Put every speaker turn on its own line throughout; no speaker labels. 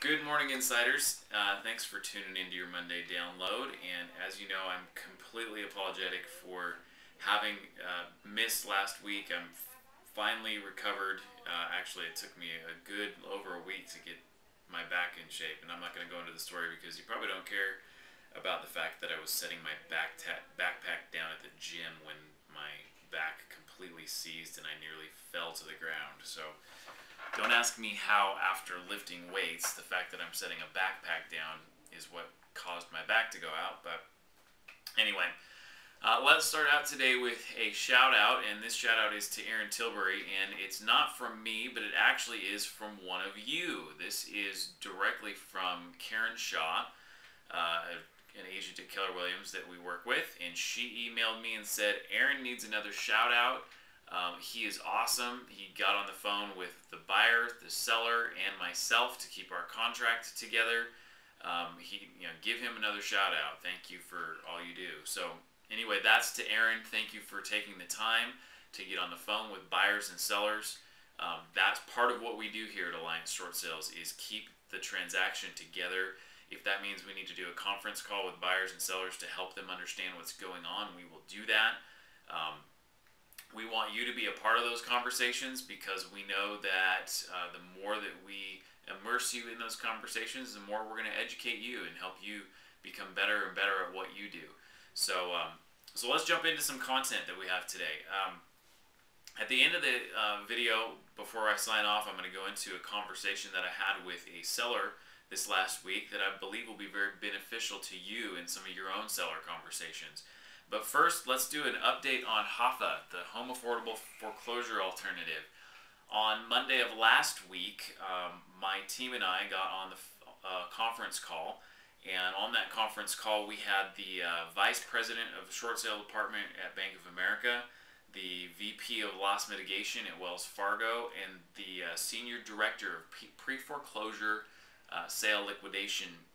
Good morning, insiders. Thanks for tuning into your Monday download. And as you know, I'm completely apologetic for having missed last week. I'm finally recovered. Actually, it took me a good over a week to get my back in shape. And I'm not going to go into the story because you probably don't care about the fact that I was setting my backpack down at the gym when my back completely seized and I nearly fell to the ground. So don't ask me how, after lifting weights, the fact that I'm setting a backpack down is what caused my back to go out. But anyway, let's start out today with a shout out, and this shout out is to Aaron Tilbury, and it's not from me, but it actually is from one of you. This is directly from Karen Shaw, an agent at Keller Williams that we work with, and she emailed me and said, Aaron needs another shout out. He is awesome. He got on the phone with the buyer, the seller, and myself to keep our contract together. Give him another shout out. Thank you for all you do. So anyway, that's to Aaron. Thank you for taking the time to get on the phone with buyers and sellers. That's part of what we do here at Alliance Short Sales is keep the transaction together. If that means we need to do a conference call with buyers and sellers to help them understand what's going on, we will do that. We want you to be a part of those conversations because we know that the more that we immerse you in those conversations, the more we're going to educate you and help you become better and better at what you do. So let's jump into some content that we have today. At the end of the video, before I sign off, I'm going to go into a conversation that I had with a seller this last week that I believe will be very beneficial to you in some of your own seller conversations. But first, let's do an update on HAFA, the Home Affordable Foreclosure Alternative. On Monday of last week, my team and I got on the conference call, and on that conference call we had the Vice President of the Short Sale Department at Bank of America, the VP of Loss Mitigation at Wells Fargo, and the Senior Director of Pre-Foreclosure Sale Liquidation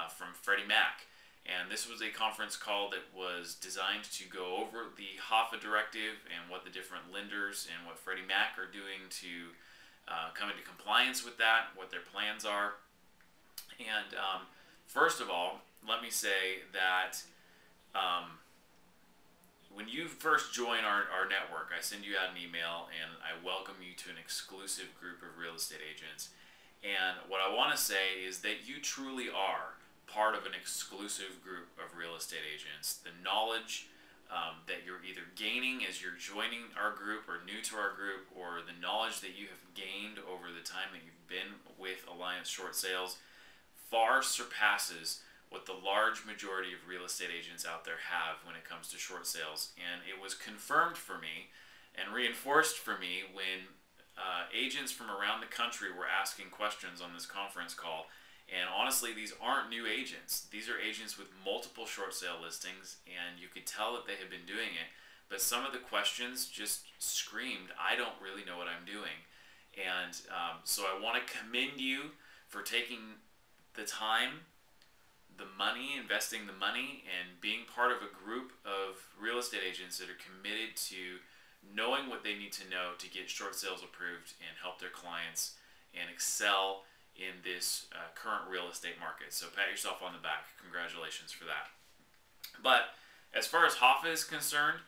from Freddie Mac. And this was a conference call that was designed to go over the HAFA directive and what the different lenders and what Freddie Mac are doing to come into compliance with that, what their plans are. And first of all, let me say that when you first join our network, I send you out an email and I welcome you to an exclusive group of real estate agents. And what I want to say is that you truly are part of an exclusive group of real estate agents. The knowledge that you're either gaining as you're joining our group or new to our group, or the knowledge that you have gained over the time that you've been with Alliance Short Sales far surpasses what the large majority of real estate agents out there have when it comes to short sales. And it was confirmed for me and reinforced for me when agents from around the country were asking questions on this conference call. And honestly, these aren't new agents. These are agents with multiple short sale listings, and you could tell that they had been doing it. But some of the questions just screamed, I don't really know what I'm doing. And so I want to commend you for taking the time, the money, investing the money, and being part of a group of real estate agents that are committed to knowing what they need to know to get short sales approved and help their clients and excel in this current real estate market. So pat yourself on the back. Congratulations for that. But as far as HAFA is concerned,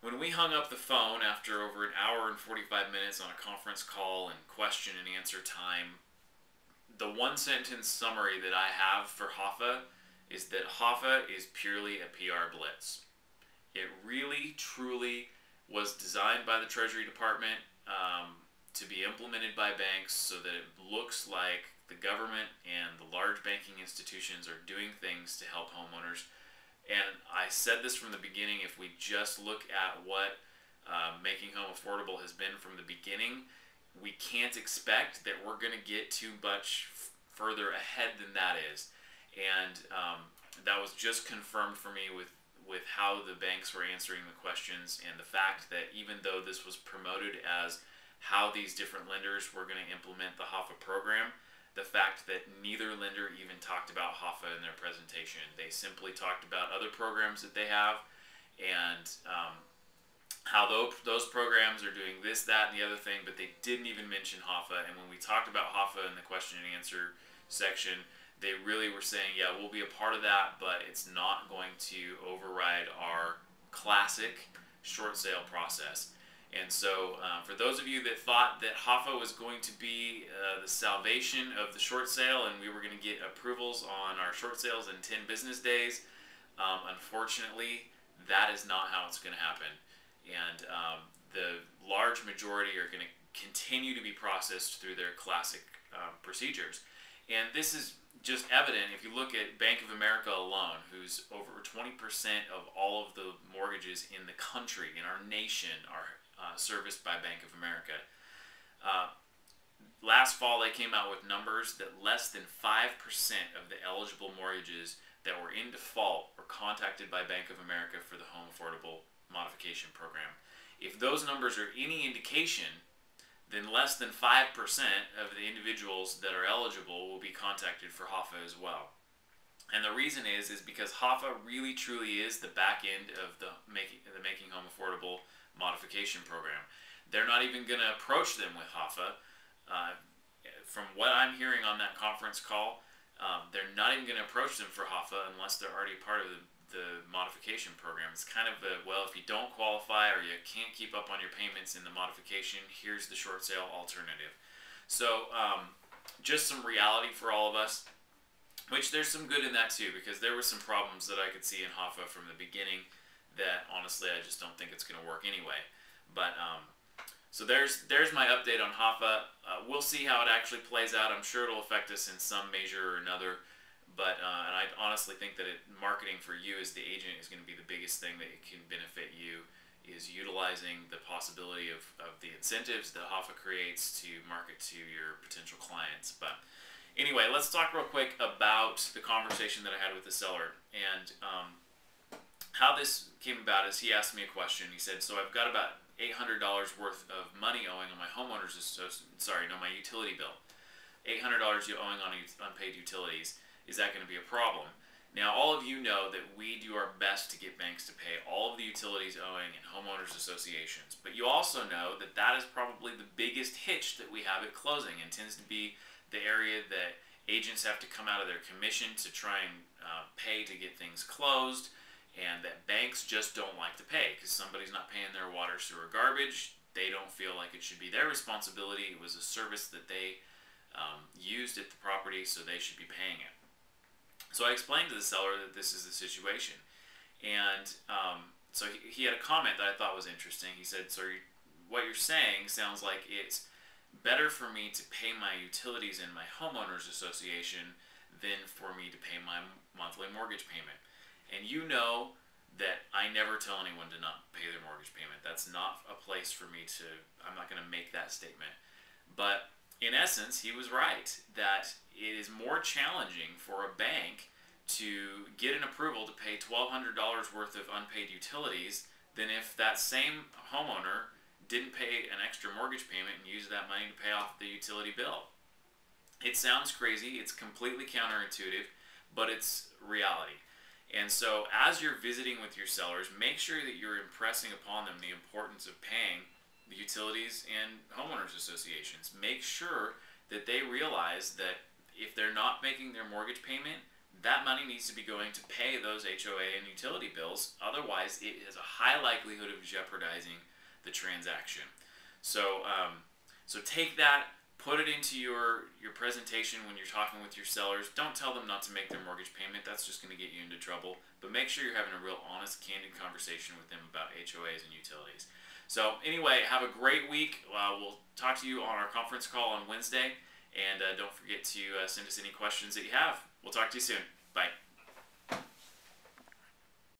when we hung up the phone after over an hour and 45 minutes on a conference call and question and answer time, the one sentence summary that I have for HAFA is that HAFA is purely a PR blitz. It really, truly was designed by the Treasury Department to be implemented by banks so that it looks like the government and the large banking institutions are doing things to help homeowners. And I said this from the beginning, if we just look at what making home affordable has been from the beginning, we can't expect that we're going to get too much further ahead than that is. And that was just confirmed for me with how the banks were answering the questions, and the fact that even though this was promoted as how these different lenders were going to implement the HAFA program, the fact that neither lender even talked about HAFA in their presentation. They simply talked about other programs that they have and how those programs are doing this, that, and the other thing, but they didn't even mention HAFA. And when we talked about HAFA in the question and answer section, they really were saying, yeah, we'll be a part of that, but it's not going to override our classic short sale process. And so for those of you that thought that HAFA was going to be the salvation of the short sale and we were going to get approvals on our short sales in 10 business days, unfortunately, that is not how it's going to happen. And the large majority are going to continue to be processed through their classic procedures. And this is just evident if you look at Bank of America alone, who's over 20% of all of the mortgages in the country, in our nation, are serviced by Bank of America. Last fall, they came out with numbers that less than 5% of the eligible mortgages that were in default were contacted by Bank of America for the Home Affordable Modification Program. If those numbers are any indication, then less than 5% of the individuals that are eligible will be contacted for HAFA as well. And the reason is because HAFA really truly is the back end of the Making Home Affordable Modification Program. They're not even going to approach them with HAFA. From what I'm hearing on that conference call, they're not even going to approach them for HAFA unless they're already part of the modification program. It's kind of well, if you don't qualify or you can't keep up on your payments in the modification, here's the short sale alternative. So just some reality for all of us, which there's some good in that too, because there were some problems that I could see in HAFA from the beginning that honestly I just don't think it's going to work anyway. But so there's my update on HAFA. We'll see how it actually plays out. I'm sure it'll affect us in some measure or another. But and I honestly think that marketing for you as the agent is going to be the biggest thing that it can benefit you, is utilizing the possibility of the incentives that HAFA creates to market to your potential clients. But anyway, let's talk real quick about the conversation that I had with the seller. And how this came about is he asked me a question. He said, so I've got about $800 worth of money owing on my homeowner's my utility bill. $800 you owing on unpaid utilities. Is that going to be a problem? Now, all of you know that we do our best to get banks to pay all of the utilities owing in homeowners associations. But you also know that that is probably the biggest hitch that we have at closing, and tends to be the area that agents have to come out of their commission to try and pay to get things closed, and that banks just don't like to pay because somebody's not paying their water, sewer, garbage. They don't feel like it should be their responsibility. It was a service that they used at the property, so they should be paying it. So I explained to the seller that this is the situation. And so he had a comment that I thought was interesting. He said, so what you're saying sounds like it's better for me to pay my utilities in my homeowners association than for me to pay my monthly mortgage payment. And you know that I never tell anyone to not pay their mortgage payment. That's not a place for me to, I'm not going to make that statement. But in essence, he was right, that it is more challenging for a bank to get an approval to pay $1,200 worth of unpaid utilities than if that same homeowner didn't pay an extra mortgage payment and used that money to pay off the utility bill. It sounds crazy, it's completely counterintuitive, but it's reality. And so as you're visiting with your sellers, make sure that you're impressing upon them the importance of paying the utilities and homeowners associations. Make sure that they realize that if they're not making their mortgage payment, that money needs to be going to pay those HOA and utility bills. Otherwise, it has a high likelihood of jeopardizing the transaction. So, so take that, put it into your presentation when you're talking with your sellers. Don't tell them not to make their mortgage payment. That's just going to get you into trouble. But make sure you're having a real honest, candid conversation with them about HOAs and utilities. So anyway, have a great week. We'll talk to you on our conference call on Wednesday. And don't forget to send us any questions that you have. We'll talk to you soon. Bye.